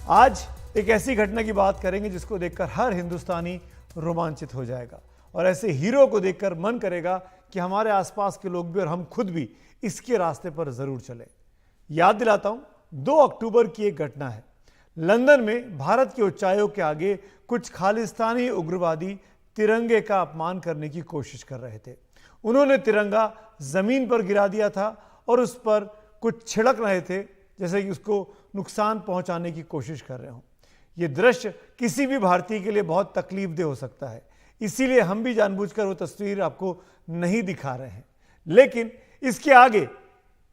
आज एक ऐसी घटना की बात करेंगे जिसको देखकर हर हिंदुस्तानी रोमांचित हो जाएगा और ऐसे हीरो को देखकर मन करेगा कि हमारे आसपास के लोग भी और हम खुद भी इसके रास्ते पर जरूर चलें। याद दिलाता हूं, 2 अक्टूबर की एक घटना है। लंदन में भारत की ऊंचाइयों के आगे कुछ खालिस्तानी उग्रवादी तिरंगे का अपमान करने की कोशिश कर रहे थे। उन्होंने तिरंगा जमीन पर गिरा दिया था और उस पर कुछ छिड़क रहे थे, जैसे कि उसको नुकसान पहुंचाने की कोशिश कर रहे हों। यह दृश्य किसी भी भारतीय के लिए बहुत तकलीफदेह हो सकता है, इसीलिए हम भी जानबूझकर वो तस्वीर आपको नहीं दिखा रहे हैं, लेकिन इसके आगे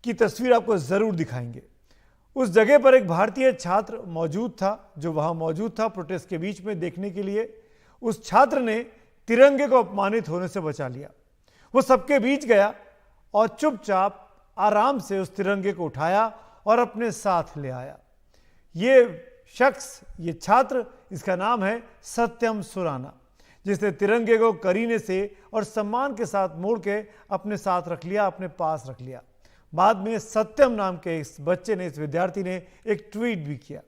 की तस्वीर आपको जरूर दिखाएंगे। उस जगह पर एक भारतीय छात्र मौजूद था, जो वहां मौजूद था प्रोटेस्ट के बीच में देखने के लिए। उस छात्र ने तिरंगे को अपमानित होने से बचा लिया। वो सबके बीच गया और चुपचाप आराम से उस तिरंगे को उठाया और अपने साथ ले आया। ये शख्स, ये छात्र, इसका नाम है सत्यम सुराना, जिसने तिरंगे को करीने से और सम्मान के साथ मोड़ के अपने साथ रख लिया, अपने पास रख लिया। बाद में सत्यम नाम के इस बच्चे ने, इस विद्यार्थी ने एक ट्वीट भी किया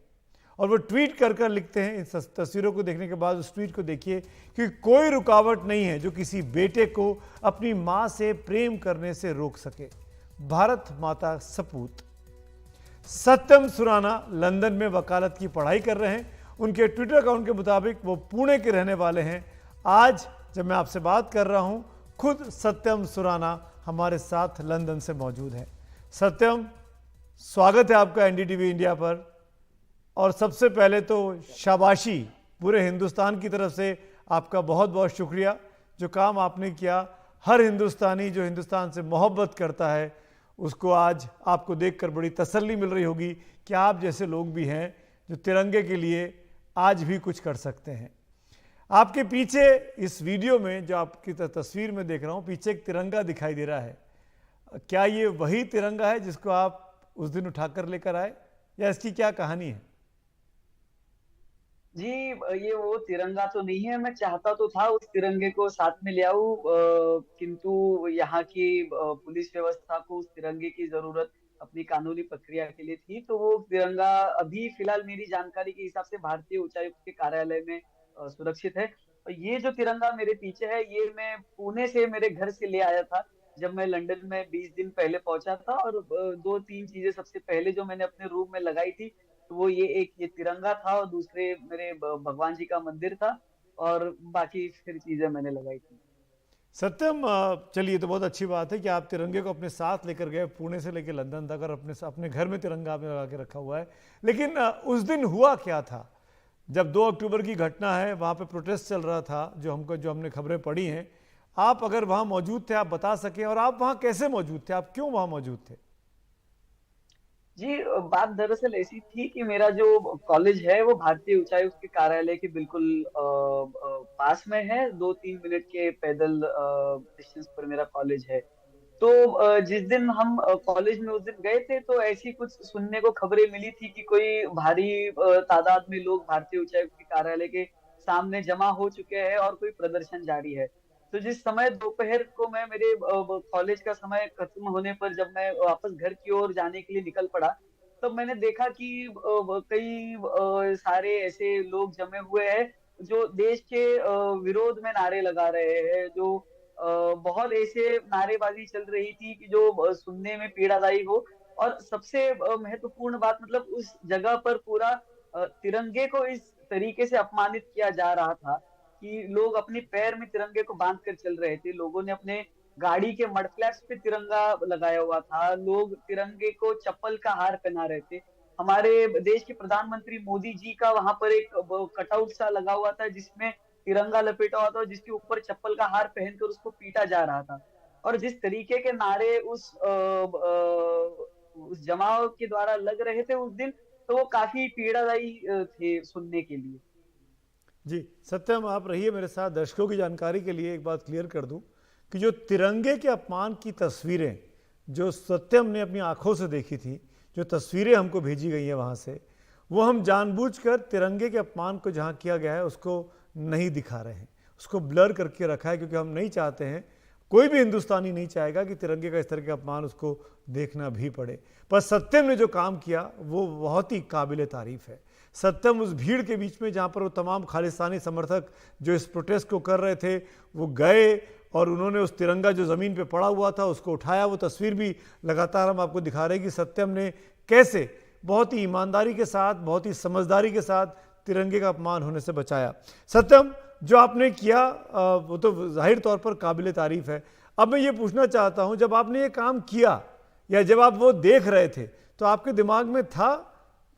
और वो ट्वीट कर लिखते हैं, इन तस्वीरों को देखने के बाद उस ट्वीट को देखिए कि कोई रुकावट नहीं है जो किसी बेटे को अपनी मां से प्रेम करने से रोक सके। भारत माता सपूत। सत्यम सुराना लंदन में वकालत की पढ़ाई कर रहे हैं। उनके ट्विटर अकाउंट के मुताबिक वो पुणे के रहने वाले हैं। आज जब मैं आपसे बात कर रहा हूं, खुद सत्यम सुराना हमारे साथ लंदन से मौजूद हैं। सत्यम, स्वागत है आपका एनडीटीवी इंडिया पर। और सबसे पहले तो शाबाशी, पूरे हिंदुस्तान की तरफ से आपका बहुत बहुत शुक्रिया। जो काम आपने किया, हर हिंदुस्तानी जो हिंदुस्तान से मोहब्बत करता है उसको आज आपको देखकर बड़ी तसल्ली मिल रही होगी कि आप जैसे लोग भी हैं जो तिरंगे के लिए आज भी कुछ कर सकते हैं। आपके पीछे इस वीडियो में जो आपकी तस्वीर में देख रहा हूं, पीछे एक तिरंगा दिखाई दे रहा है। क्या ये वही तिरंगा है जिसको आप उस दिन उठाकर लेकर आए, या इसकी क्या कहानी है? जी, ये वो तिरंगा तो नहीं है। मैं चाहता तो था उस तिरंगे को साथ में ले आऊं, किंतु यहाँ की पुलिस व्यवस्था को उस तिरंगे की जरूरत अपनी कानूनी प्रक्रिया के लिए थी, तो वो तिरंगा अभी फिलहाल मेरी जानकारी के हिसाब से भारतीय उच्चायुक्त के कार्यालय में सुरक्षित है। ये जो तिरंगा मेरे पीछे है, ये मैं पुणे से, मेरे घर से ले आया था जब मैं लंदन में 20 दिन पहले पहुंचा था। और 2-3 चीजें सबसे पहले जो मैंने अपने रूम में लगाई थी, तो वो ये तिरंगा था, और दूसरे मेरे भगवान जी का मंदिर था, और बाकी फिर चीजें मैंने लगाई थी। सत्यम, चलिए, तो बहुत अच्छी बात है कि आप तिरंगे को अपने साथ लेकर गए, पुणे से लेकर लंदन तक, और अपने घर में तिरंगा आपने लगा के रखा हुआ है। लेकिन उस दिन हुआ क्या था जब 2 अक्टूबर की घटना है? वहाँ पे प्रोटेस्ट चल रहा था, जो हमने खबरें पढ़ी हैं। आप अगर वहाँ मौजूद थे, आप बता सकें, और आप वहाँ कैसे मौजूद थे, आप क्यों वहाँ मौजूद थे? जी, बात दरअसल ऐसी थी कि मेरा जो कॉलेज है वो भारतीय उच्चायुक्त के कार्यालय के बिल्कुल पास में है। 2-3 मिनट के पैदल डिस्टेंस पर मेरा कॉलेज है। तो जिस दिन हम कॉलेज में उस दिन गए थे, तो ऐसी कुछ सुनने को खबरें मिली थी कि कोई भारी तादाद में लोग भारतीय उच्चायुक्त के कार्यालय के सामने जमा हो चुके हैं और कोई प्रदर्शन जारी है। तो जिस समय दोपहर को मैं, मेरे कॉलेज का समय खत्म होने पर जब मैं वापस घर की ओर जाने के लिए निकल पड़ा, तब मैंने देखा कि कई सारे ऐसे लोग जमे हुए हैं जो देश के विरोध में नारे लगा रहे हैं। जो बहुत ऐसे नारेबाजी चल रही थी कि जो सुनने में पीड़ादायी हो। और सबसे महत्वपूर्ण बात, मतलब उस जगह पर पूरा तिरंगे को इस तरीके से अपमानित किया जा रहा था कि लोग अपने पैर में तिरंगे को बांध कर चल रहे थे। लोगों ने अपने गाड़ी के मड फ्लैप्स पे तिरंगा लगाया हुआ था। लोग तिरंगे को चप्पल का हार पहना रहे थे। हमारे देश के प्रधानमंत्री मोदी जी का वहां पर एक कटआउट सा लगा हुआ था जिसमें तिरंगा लपेटा हुआ था, जिसके ऊपर चप्पल का हार पहनकर उसको पीटा जा रहा था। और जिस तरीके के नारे उस जमाव के द्वारा लग रहे थे उस दिन, तो वो काफी पीड़ादायी थे सुनने के लिए। जी सत्यम, आप रहिए मेरे साथ। दर्शकों की जानकारी के लिए एक बात क्लियर कर दूं कि जो तिरंगे के अपमान की तस्वीरें जो सत्यम ने अपनी आंखों से देखी थी, जो तस्वीरें हमको भेजी गई हैं वहाँ से, वो हम जानबूझकर तिरंगे के अपमान को जहाँ किया गया है उसको नहीं दिखा रहे हैं, उसको ब्लर करके रखा है, क्योंकि हम नहीं चाहते हैं, कोई भी हिंदुस्तानी नहीं चाहेगा कि तिरंगे का इस तरह का अपमान उसको देखना भी पड़े। पर सत्यम ने जो काम किया वो बहुत ही काबिल तारीफ है। सत्यम उस भीड़ के बीच में जहां पर वो तमाम खालिस्तानी समर्थक जो इस प्रोटेस्ट को कर रहे थे वो गए और उन्होंने उस तिरंगा जो ज़मीन पे पड़ा हुआ था उसको उठाया। वो तस्वीर भी लगातार हम आपको दिखा रहे हैं कि सत्यम ने कैसे बहुत ही ईमानदारी के साथ, बहुत ही समझदारी के साथ तिरंगे का अपमान होने से बचाया। सत्यम, जो आपने किया वो तो जाहिर तौर पर काबिल तारीफ है। अब मैं ये पूछना चाहता हूँ, जब आपने ये काम किया या जब आप वो देख रहे थे तो आपके दिमाग में था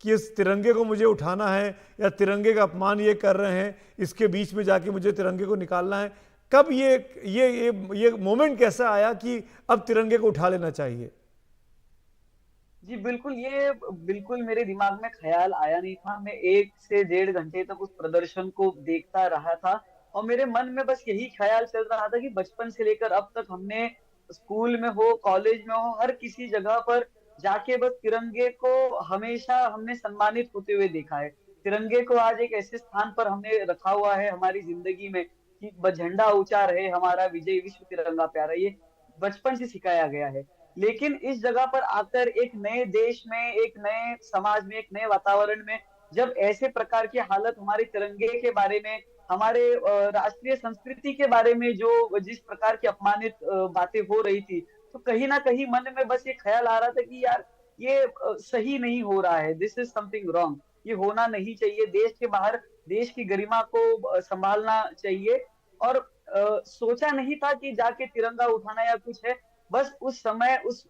कि इस तिरंगे को मुझे उठाना है या तिरंगे का अपमान ये कर रहे हैं, इसके बीच में जाके मुझे तिरंगे को निकालना है? कब ये मोमेंट कैसा आया कि अब तिरंगे को उठा लेना चाहिए? जी बिल्कुल, ये बिल्कुल मेरे दिमाग में ख्याल आया नहीं था। मैं 1 से 1.5 घंटे तक उस प्रदर्शन को देखता रहा था और मेरे मन में बस यही ख्याल चल रहा था कि बचपन से लेकर अब तक हमने स्कूल में हो, कॉलेज में हो, हर किसी जगह पर जाके बस तिरंगे को हमेशा हमने सम्मानित होते हुए देखा है। तिरंगे को आज एक ऐसे स्थान पर हमने रखा हुआ है हमारी जिंदगी में कि झंडा ऊंचा रहे हमारा, विजय विश्व तिरंगा प्यारा, ये बचपन से सिखाया गया है। लेकिन इस जगह पर आकर एक नए देश में, एक नए समाज में, एक नए वातावरण में जब ऐसे प्रकार की हालत हमारे तिरंगे के बारे में, हमारे राष्ट्रीय संस्कृति के बारे में जो जिस प्रकार की अपमानित बातें हो रही थी, तो कहीं ना कहीं मन में बस ये ख्याल आ रहा था कि यार ये सही नहीं हो रहा है, दिस इज समथिंग रॉन्ग, ये होना नहीं चाहिए। देश के बाहर देश की गरिमा को संभालना चाहिए। और सोचा नहीं था कि जाके तिरंगा उठाना या कुछ है। बस उस समय उस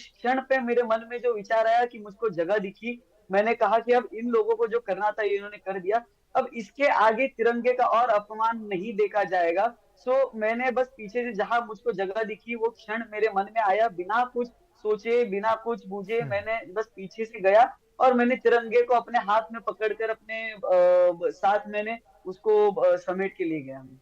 क्षण पे मेरे मन में जो विचार आया कि मुझको जगह दिखी, मैंने कहा कि अब इन लोगों को जो करना था ये इन्होंने कर दिया, अब इसके आगे तिरंगे का और अपमान नहीं देखा जाएगा। सो मैंने बस पीछे से जहां मुझको जगह दिखी वो क्षण मेरे मन में आया, बिना कुछ सोचे, बिना कुछ बूझे मैंने बस पीछे से गया और मैंने तिरंगे को अपने हाथ में पकड़कर अपने साथ मैंने उसको समेट के ले गया मैं।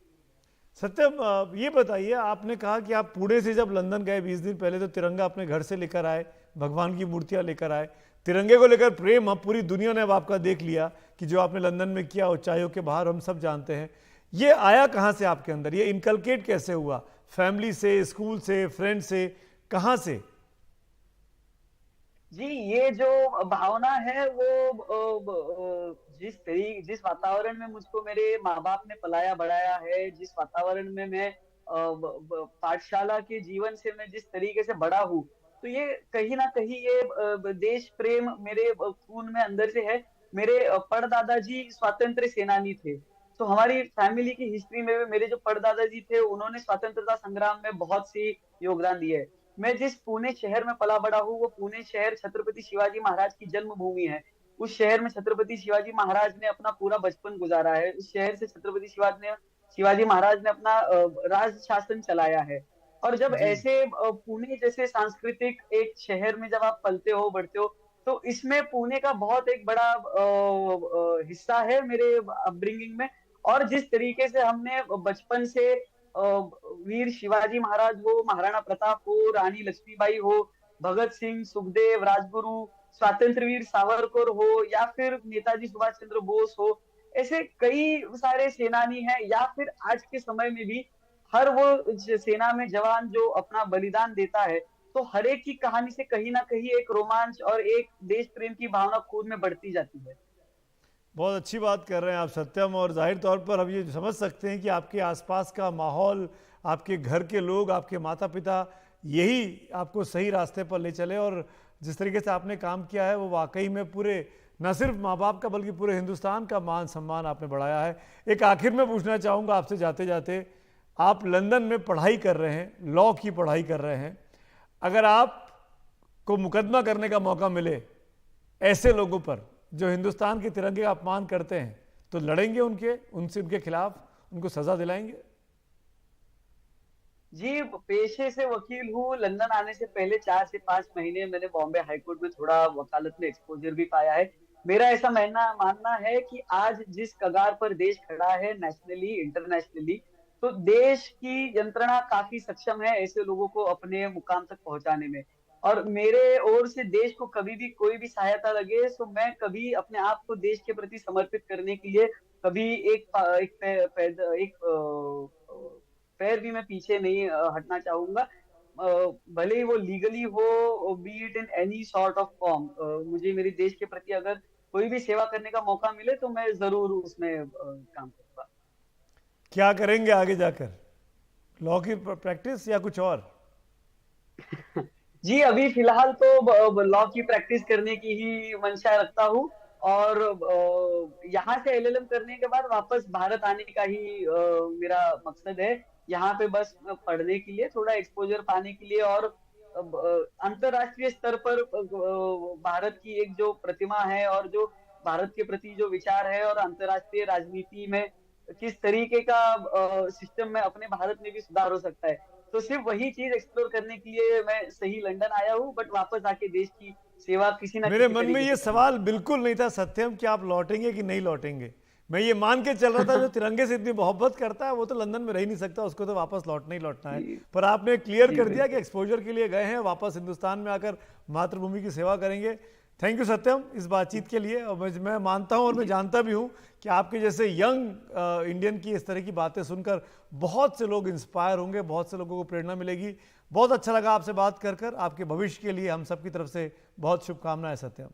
सत्यम, ये बताइए, आपने कहा कि आप पुणे से जब लंदन गए 20 दिन पहले तो तिरंगा अपने घर से लेकर आए, भगवान की मूर्तियां लेकर आए। तिरंगे को लेकर प्रेम अब पूरी दुनिया ने अब आपका देख लिया कि जो आपने लंदन में किया ऊंचाइयों के बाहर हम सब जानते हैं। ये आया कहाँ से आपके अंदर? ये इनकलकेट कैसे हुआ? फैमिली से, स्कूल से, फ्रेंड से, कहाँ से? जी, ये जो भावना है वो जिस वातावरण में मुझको मेरे माँ बाप ने पलाया बढ़ाया है, जिस वातावरण में मैं पाठशाला के जीवन से मैं जिस तरीके से बड़ा हूँ, तो ये कहीं ना कहीं ये देश प्रेम मेरे खून में अंदर से है। मेरे परदादा जी स्वतंत्र सेनानी थे, तो हमारी फैमिली की हिस्ट्री में भी मेरे जो परदादा जी थे उन्होंने स्वतंत्रता संग्राम में बहुत सी योगदान दिए है। मैं जिस पुणे शहर में पला बड़ा हूँ वो पुणे शहर छत्रपति शिवाजी महाराज की जन्मभूमि है। उस शहर में छत्रपति शिवाजी महाराज ने अपना पूरा बचपन गुजारा है। उस शहर से छत्रपति शिवाजी महाराज ने अपना राज शासन चलाया है। और जब जी। ऐसे पुणे जैसे सांस्कृतिक एक शहर में जब आप पलते हो बढ़ते हो, तो इसमें पुणे का बहुत एक बड़ा हिस्सा है मेरे अपब्रिंगिंग में। और जिस तरीके से हमने बचपन से वीर शिवाजी महाराज हो, महाराणा प्रताप हो, रानी लक्ष्मीबाई हो, भगत सिंह, सुखदेव, राजगुरु, स्वातंत्र वीर सावरकर हो या फिर नेताजी सुभाष चंद्र बोस हो, ऐसे कई सारे सेनानी हैं। या फिर आज के समय में भी हर वो सेना में जवान जो अपना बलिदान देता है, तो हर एक की कहानी से कहीं ना कहीं एक रोमांच और एक देश प्रेम की भावना खुद में बढ़ती जाती है। बहुत अच्छी बात कर रहे हैं आप सत्यम, और जाहिर तौर पर हम ये समझ सकते हैं कि आपके आसपास का माहौल, आपके घर के लोग, आपके माता पिता यही आपको सही रास्ते पर ले चले। और जिस तरीके से आपने काम किया है वो वाकई में पूरे न सिर्फ माँ बाप का बल्कि पूरे हिंदुस्तान का मान सम्मान आपने बढ़ाया है। एक आखिर में पूछना चाहूँगा आपसे जाते जाते, आप लंदन में पढ़ाई कर रहे हैं, लॉ की पढ़ाई कर रहे हैं, अगर आपको मुकदमा करने का मौका मिले ऐसे लोगों पर जो हिंदुस्तान के तिरंगे का अपमान करते हैं, तो लड़ेंगे उनके खिलाफ, उनको सजा दिलाएंगे? जी, पेशे से वकील हूँ। लंदन आने से पहले 4 से 5 महीने मैंने बॉम्बे हाईकोर्ट में थोड़ा वकालत में एक्सपोजर भी पाया है। मेरा ऐसा मानना है कि आज जिस कगार पर देश खड़ा है नेशनली, इंटरनेशनली, तो देश की यंत्रणा काफी सक्षम है ऐसे लोगों को अपने मुकाम तक पहुंचाने में। और मेरे ओर से देश को कभी भी कोई भी सहायता लगे तो मैं कभी अपने आप को देश के प्रति समर्पित करने के लिए कभी पैर भी मैं पीछे नहीं हटना चाहूंगा। भले ही वो लीगली हो, B it in any sort of form, मुझे मेरे देश के प्रति अगर कोई भी सेवा करने का मौका मिले तो मैं जरूर उसमें काम करूंगा। क्या करेंगे आगे जाकर? लॉ की प्रैक्टिस या कुछ और? जी अभी फिलहाल तो लॉ की प्रैक्टिस करने की ही मंशा रखता हूँ, और यहाँ से एलएलएम करने के बाद वापस भारत आने का ही मेरा मकसद है। यहाँ पे बस पढ़ने के लिए, थोड़ा एक्सपोजर पाने के लिए, और अंतरराष्ट्रीय स्तर पर भारत की एक जो प्रतिमा है और जो भारत के प्रति जो विचार है, और अंतरराष्ट्रीय राजनीति में किस तरीके का सिस्टम में अपने भारत में भी सुधार हो सकता है, तो सिर्फ वही चीज एक्सप्लोर करने के लिए मैं सही लंदन आया हूँ। बट वापस आके देश की सेवा किसी ना मेरे किसी मन में तरीके ये से करना सवाल है। बिल्कुल नहीं था सत्यम कि आप लौटेंगे कि नहीं लौटेंगे। मैं ये मान के चल रहा था जो तिरंगे से इतनी मोहब्बत करता है वो तो लंदन में रह ही नहीं सकता, उसको तो वापस लौटना ही लौटना है। जी। पर आपने क्लियर जी कर दिया कि बिल्कुल। एक्सपोजर के लिए गए हैं, वापस हिंदुस्तान में आकर मातृभूमि की सेवा करेंगे। थैंक यू सत्यम इस बातचीत के लिए। और मैं मानता हूं और मैं जी जानता भी हूं कि आपके जैसे यंग इंडियन की इस तरह की बातें सुनकर बहुत से लोग इंस्पायर होंगे, बहुत से लोगों को प्रेरणा मिलेगी। बहुत अच्छा लगा आपसे बात कर कर। आपके भविष्य के लिए हम सब की तरफ से बहुत शुभकामनाएं सत्यम।